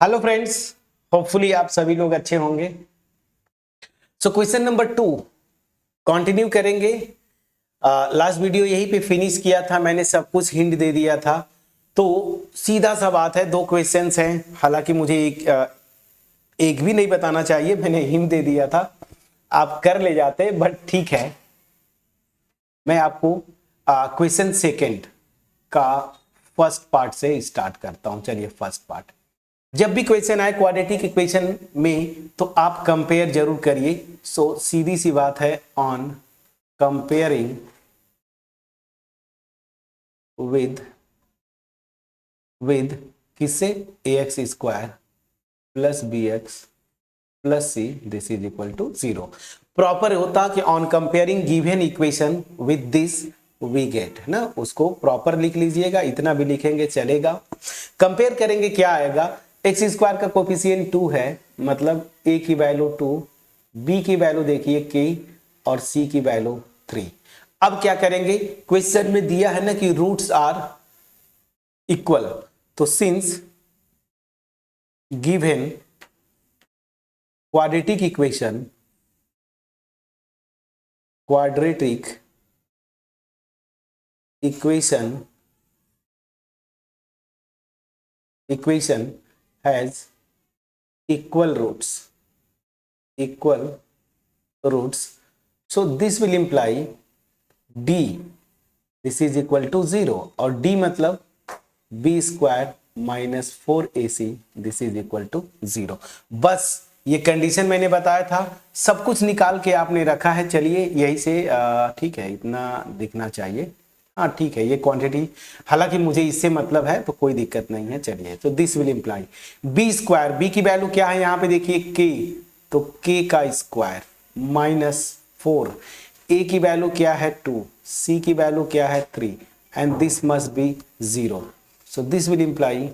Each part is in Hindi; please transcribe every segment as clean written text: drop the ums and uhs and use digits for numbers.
हेलो फ्रेंड्स, होपफुली आप सभी लोग अच्छे होंगे। सो क्वेश्चन नंबर 2 कंटिन्यू करेंगे। लास्ट वीडियो यहीं पे फिनिश किया था, मैंने सब कुछ हिंट दे दिया था। तो सीधा सा बात है, दो क्वेश्चंस हैं। हालांकि मुझे एक भी नहीं बताना चाहिए, मैंने हिंट दे दिया था, आप कर ले जाते, बट ठीक है। मैं आपको क्वेश्चन सेकेंड का फर्स्ट पार्ट से स्टार्ट करता हूं। चलिए, फर्स्ट पार्ट। जब भी क्वेश्चन आए क्वाड्रेटिक इक्वेशन में तो आप कंपेयर जरूर करिए। सो सीधी सी बात है, ऑन कंपेयरिंग विद किससे, a x square plus B x plus c this is equal to 0। Proper होता कि on comparing given equation with this we get, है ना। उसको प्रॉपर लिख लीजिएगा, इतना भी लिखेंगे चलेगा। कंपेयर करेंगे, क्या आएगा, एक्स स्क्वायर का कोफिशिएंट 2 है, मतलब ए की वैल्यू 2, बी की वैल्यू देखिए k और c की वैल्यू 3। अब क्या करेंगे, क्वेश्चन में दिया है ना कि रूट्स आर इक्वल, तो since given quadratic equation has equal roots, so this will imply d this is equal to 0, और d मतलब b square minus 4ac this is equal to 0। बस ये कंडीशन मैंने बताया था, सब कुछ निकाल के आपने रखा है। चलिए यही से ठीक है, इतना दिखना चाहिए। हाँ ठीक है, ये क्वांटिटी, हालांकि मुझे इससे मतलब है तो कोई दिक्कत नहीं है। चलिए, तो this will imply B square, B की वैल्यू क्या है यहाँ पे देखिए k, तो k का स्क्वायर माइनस 4, a की वैल्यू क्या है 2, c की वैल्यू क्या है 3, and this must be 0। So this will imply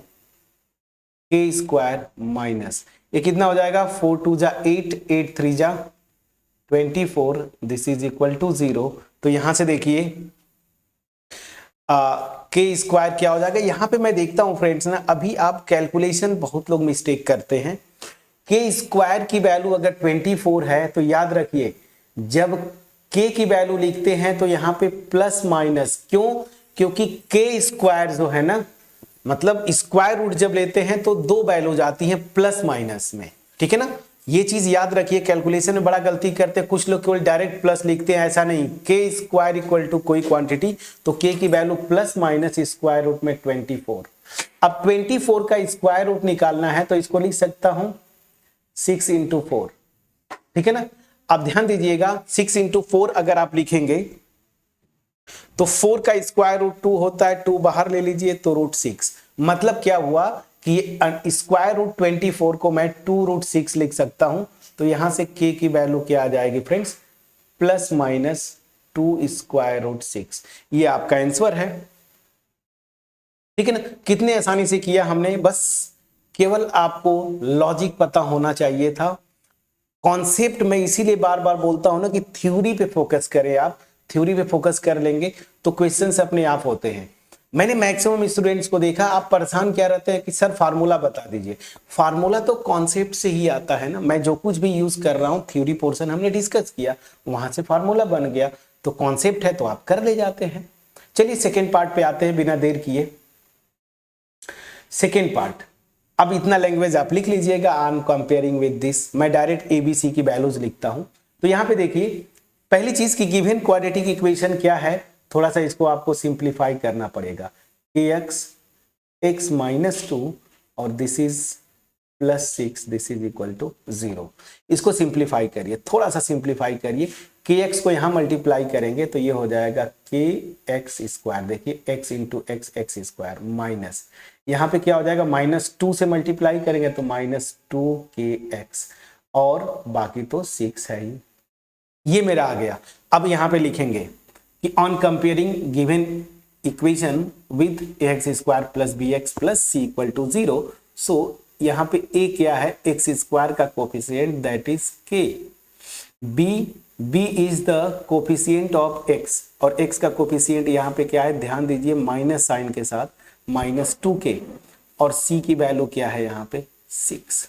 k square minus, ये कितना हो जाएगा, 4 2 जा 8, 8 3 जा 24, दिस इज इक्वल टू 0। तो यहां से देखिए के स्क्वायर क्या हो जाएगा। यहां पे मैं देखता हूं फ्रेंड्स ना, अभी आप कैलकुलेशन बहुत लोग मिस्टेक करते हैं। के स्क्वायर की वैल्यू अगर 24 है तो याद रखिए, जब के की वैल्यू लिखते हैं तो यहां पे प्लस माइनस, क्यों, क्योंकि के स्क्वायर जो है ना, मतलब स्क्वायर रूट जब लेते हैं तो दो वैल्यू जाती हैं प्लस माइनस में, ठीक है ना। ये चीज याद रखिए, कैलकुलेशन में बड़ा गलती करते हैं कुछ लोग, केवल डायरेक्ट प्लस लिखते हैं, ऐसा नहीं। के स्क्वायर इक्वल टू कोई क्वांटिटी, तो के की value plus minus square root में 24। अब 24 का स्क्वायर रूट निकालना है तो इसको लिख सकता हूं 6 इंटू 4, ठीक है ना। अब ध्यान दीजिएगा, 6 इंटू 4 अगर आप लिखेंगे तो 4 का स्क्वायर रूट 2 होता है, 2 बाहर ले लीजिए तो रूट 6। मतलब क्या हुआ कि स्क्वायर रूट 24 को मैं 2 रूट 6 लिख सकता हूं। तो यहां से k की वैल्यू क्या आ जाएगी friends, plus minus 2 square root 6। ये आपका आंसर है, ठीक है ना। कितने आसानी से किया हमने, बस केवल आपको लॉजिक पता होना चाहिए था। कॉन्सेप्ट में इसीलिए बार बार बोलता हूं ना कि थ्योरी पे फोकस करें। आप थ्योरी पे फोकस कर लेंगे तो क्वेश्चंस अपने आप होते हैं। मैंने मैक्सिमम स्टूडेंट्स को देखा, आप परेशान क्या रहते हैं कि सर फार्मूला बता दीजिए। फार्मूला तो कॉन्सेप्ट से ही आता है ना, मैं जो कुछ भी यूज कर रहा हूं, थ्योरी पोर्शन हमने डिस्कस किया, वहां से फार्मूला बन गया, तो कॉन्सेप्ट है तो आप कर ले जाते हैं। चलिए सेकेंड पार्ट पे आते हैं बिना देर किए। सेकेंड पार्ट, अब इतना लैंग्वेज आप लिख लीजिएगा, I am comparing with this, मैं डायरेक्ट एबीसी की वैल्यूज लिखता हूं। तो यहां पे देखिए, पहली चीज की गिवन क्वाड्रेटिक इक्वेशन क्या है, थोड़ा सा इसको आपको सिंप्लीफाई करना पड़ेगा। x माइनस 2 और this is plus 6, this is equal to 0। इसको सिंप्लीफाई करिए, थोड़ा सा सिंप्लीफाई करिए। kx को यहां मल्टीप्लाई करेंगे तो ये हो जाएगा kx स्क्वायर, देखिए x into x square minus, यहां पे क्या हो जाएगा, -2 से मल्टीप्लाई करेंगे तो -2kx, और बाकी तो 6 है ही। ये मेरा आ गया। अब यहां पे लिखेंगे कि on comparing given equation with X square plus B x plus C equal to 0। So यहां पे a क्या है, एक्स स्क्वायर का coefficient that is k, b is the coefficient of x, और x का कोफिशिएंट यहां पे क्या है, ध्यान दीजिए माइनस साइन के साथ -2k, और c की वैल्यू क्या है यहाँ पे 6।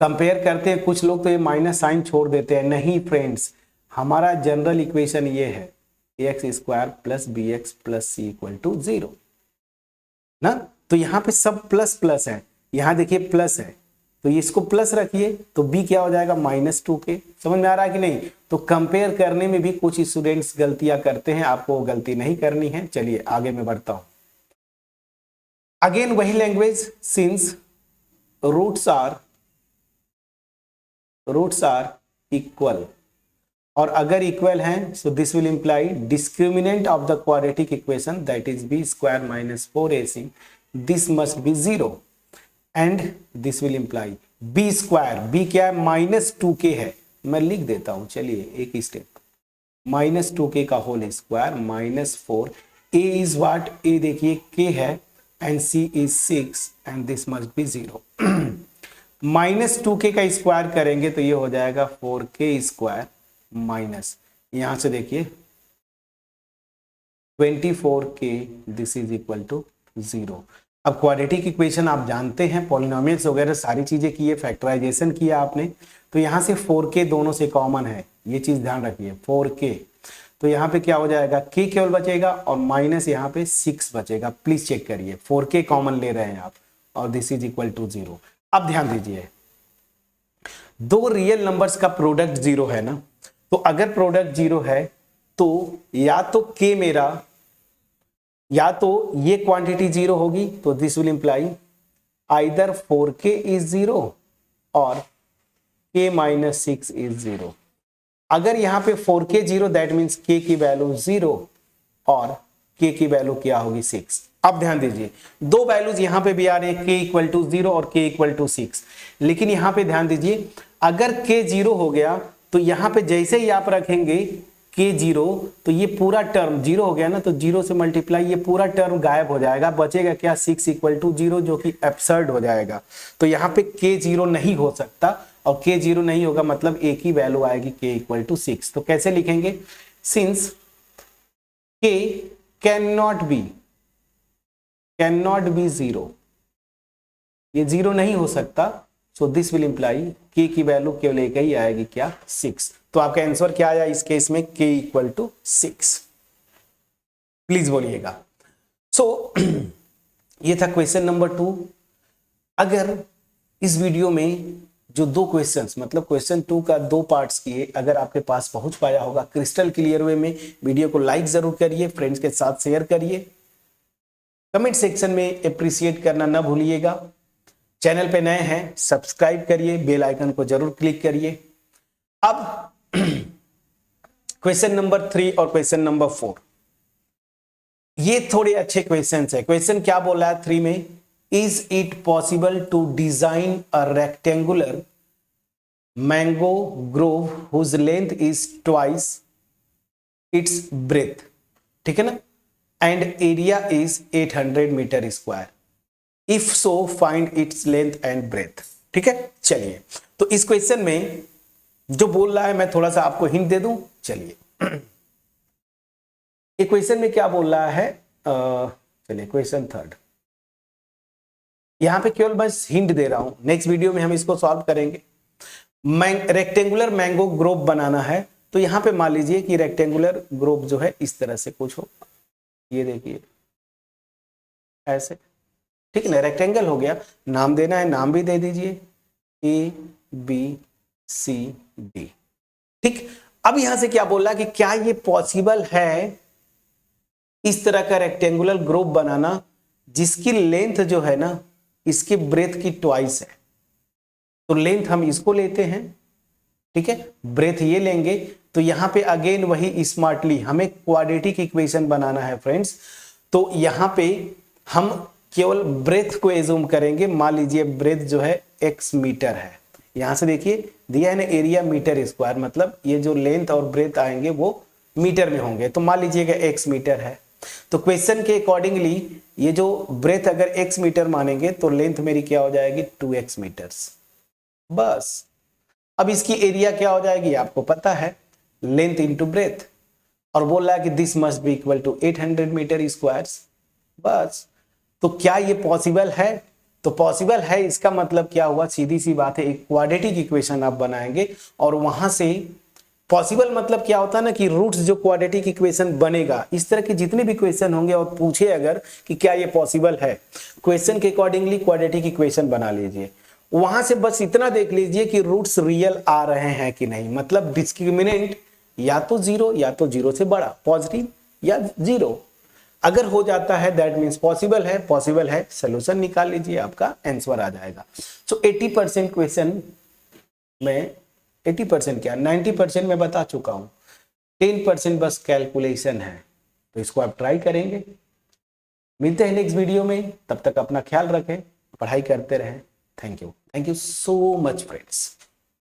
कंपेयर करते हैं, कुछ लोग तो ये माइनस साइन छोड़ देते हैं। नहीं फ्रेंड्स, हमारा जनरल इक्वेशन ये है ax² plus bx plus C equal to 0 ना। तो यहाँ पे सब प्लस प्लस है, यहाँ देखिए प्लस है, तो ये इसको प्लस रखिए तो b क्या हो जाएगा -2k। समझ में आ रहा है कि नहीं? तो कंपेयर करने में भी कुछ स्टूडेंट्स गलतियां करते हैं, आपको गलती नहीं करनी है। चलिए आगे मैं बढ़ता हूं। अगेन वही language, since roots are equal, और अगर इक्वल हैं so this will imply discriminant of the quadratic equation that is b² - 4ac, this must be 0 and this will imply b², b क्या है -2k है, मैं लिख देता हूं, चलिए एक ही स्टेप, -2k का whole square -4, a is what, a देखिए k है and c is 6 and this must be 0। -2k का स्क्वायर करेंगे तो ये हो जाएगा 4k² माइनस, यहां से देखिए 24k, this is equal to 0। अब क्वाड्रेटिक इक्वेशन आप जानते हैं, पॉलिनोमियल्स वगैरह सारी चीजें की है, फैक्टराइजेशन किया आपने, तो यहां से 4k दोनों से कॉमन है, ये चीज ध्यान रखिए 4k, तो यहाँ पे क्या हो जाएगा k केवल बचेगा और माइनस यहाँ पे 6 बचेगा। प्लीज चेक करिए 4k कॉमन ले रहे हैं आप और दिस इज इक्वल टू 0। अब ध्यान दीजिए, दो रियल नंबर्स का प्रोडक्ट 0 है ना, तो अगर प्रोडक्ट 0 है तो या तो k मेरा, या तो ये क्वांटिटी 0 होगी, तो this will imply either 4k is 0 और k - 6 इज 0। अगर यहां पे 4k 0 दैट मीन्स k की वैल्यू 0 और k की वैल्यू क्या होगी 6। अब ध्यान दीजिए, दो वैल्यूज यहां पे भी आ रहे हैं, k इक्वल टू 0 और k इक्वल टू 6, लेकिन यहां पे ध्यान दीजिए, अगर k 0 हो गया तो यहां पे जैसे ही आप रखेंगे k 0, तो ये पूरा टर्म 0 हो गया ना, तो 0 से मल्टीप्लाई, ये पूरा टर्म गायब हो जाएगा, बचेगा क्या 6 इक्वल टू 0, जो कि एब्सर्ड हो जाएगा। तो यहाँ पे k 0 नहीं हो सकता, और k 0 नहीं होगा मतलब एक ही वैल्यू आएगी k इक्वल टू 6। तो कैसे लिखेंगे, since k can not be 0, ये 0 नहीं हो सकता, सो दिस विल इंप्लाई k की वैल्यू केवल एक ही आएगी, क्या 6। तो आपका आंसर क्या आया इस केस में, k इक्वल टू 6। प्लीज बोलिएगा। सो ये था क्वेश्चन नंबर 2। अगर इस वीडियो में जो दो क्वेश्चंस, मतलब क्वेश्चन 2 का 2 पार्ट्स किए, अगर आपके पास पहुंच पाया होगा क्रिस्टल क्लियर वे में, वीडियो को लाइक जरूर करिए, फ्रेंड्स के साथ शेयर करिए, कमेंट सेक्शन में अप्रिशिएट करना ना भूलिएगा। चैनल पे नए हैं सब्सक्राइब करिए, बेल आइकन को जरूर क्लिक करिए। अब क्वेश्चन नंबर 3 और क्वेश्चन नंबर 4, ये थोड़े अच्छे क्वेश्चंस है। क्वेश्चन क्या बोल रहा है 3 में, is it possible to design a rectangular mango grove whose length is twice its breadth, ठीक है ना, and area is 800 metre square, if so find its length and breadth. ठीक है, चलिए तो इस क्वेश्चन में जो बोल रहा है मैं थोड़ा सा आपको हिंट दे दूं। चलिए ये क्वेश्चन में क्या बोल रहा है, चलिए क्वेश्चन 3 यहां पे केवल बस हिंट दे रहा हूं, नेक्स्ट वीडियो में हम इसको सॉल्व करेंगे। रेक्टेंगुलर मैंगो ग्रोव बनाना है, तो यहां पे मान लीजिए कि रेक्टेंगुलर ग्रोव जो है इस तरह से कुछ हो, ये देखिए ऐसे, ठीक है ना, रेक्टेंगल हो गया, नाम देना है नाम भी दे दीजिए ABCD। ठीक, अब यहां से क्या बोला कि क्या ये पॉसिबल है इस तरह का रेक्टेंगुलर ग्रुप बनाना जिसकी लेंथ जो है ना इसके ब्रेथ की ट्वाइस है। तो लेंथ हम इसको लेते हैं, ठीक है, ब्रेथ ये लेंगे, तो यहां पे अगेन वही स्मार्टली हमें क्वाड्रेटिक इक्वेशन बनाना है फ्रेंड्स। तो यहां पे हम केवल ब्रेथ को एज्यूम करेंगे, मान लीजिए ब्रेथ जो है x मीटर है, यहां से देखिए दिया है ना एरिया मीटर स्क्वायर, मतलब ये जो लेंथ और ब्रेथ आएंगे वो मीटर में होंगे, तो मान लीजिएगा x मीटर है। तो क्वेश्चन के अकॉर्डिंगली ये जो ब्रेथ अगर x मीटर मानेंगे तो लेंथ मेरी क्या हो जाएगी 2x मीटर्स, बस। अब इसकी एरिया क्या हो जाएगी आपको पता है, लेंथ इंटू ब्रेथ, और बोल रहा है कि this must be equal to 800 metre squares, बस। तो क्या ये पॉसिबल है, तो पॉसिबल है इसका मतलब क्या हुआ, सीधी सी बात है, एक क्वाड्रेटिक इक्वेशन आप बनाएंगे और वहां से पॉसिबल मतलब क्या होता है ना कि रूट्स जो क्वाड्रेटिक इक्वेशन बनेगा, इस तरह के जितने भी क्वेश्चन होंगे और पूछे अगर कि क्या ये पॉसिबल है, क्वेश्चन के अकॉर्डिंगली क्वाड्रेटिक इक्वेशन बना लीजिए। वहां से बस इतना देख लीजिए कि रूट्स रियल आ रहे हैं कि नहीं, मतलब डिस्क्रिमिनेंट या तो जीरो से बड़ा, पॉजिटिव या जीरो। अगर हो जाता है दैट मीन्स पॉसिबल है, सोल्यूशन निकाल लीजिए, आपका आंसर आ जाएगा। सो 80% क्वेश्चन में 80% क्या 90% में बता चुका हूं, 10% बस कैलकुलेशन है, तो इसको आप ट्राई करेंगे। मिलते हैं नेक्स्ट वीडियो में, तब तक अपना ख्याल रखें, पढ़ाई करते रहें। Thank you so much friends.